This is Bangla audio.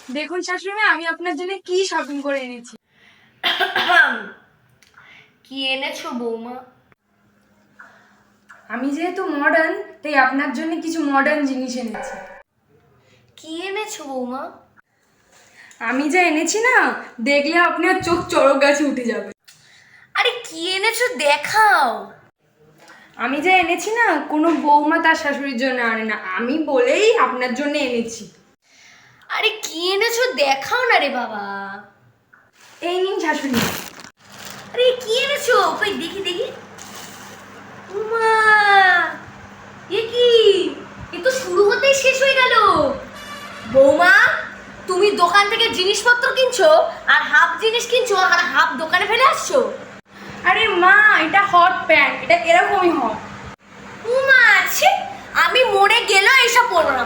দেখুন শাশুড়ি মা, আমি আপনার জন্য কি শপিং করে এনেছি। কি এনেছো বৌমা? আমি যেহেতু মডার্ন, তাই আপনার জন্য কিছু মডার্ন জিনিস এনেছি। কি এনেছো বৌমা? আমি যা এনেছি না, দেখলে আপনার চোখ চড়ক গাছে উঠে যাবে। আরে কি এনেছো দেখাও। আমি যা এনেছি না, কোনো বৌমা তার শাশুড়ির জন্য আনে না, আমি বলেই আপনার জন্য এনেছি। আরে কি এনেছো দেখাও না রে বাবা। এই নিন শাশুড়ি। আরে কি এনেছো? কই দেখি দেখি। উমা, এ কি? এ তো শুরু হতেই শেষ হয়ে গেল। বৌমা, তুমি দোকান থেকে জিনিসপত্র কিনছো আর হাফ জিনিস কিনছো আর হাফ দোকানে ফেলে আসছো। আরে মা, এটা হট প্যান্ট, এটা এরকমই হট। উমা আছে, আমি মরে গেলেও এসব পরবো না।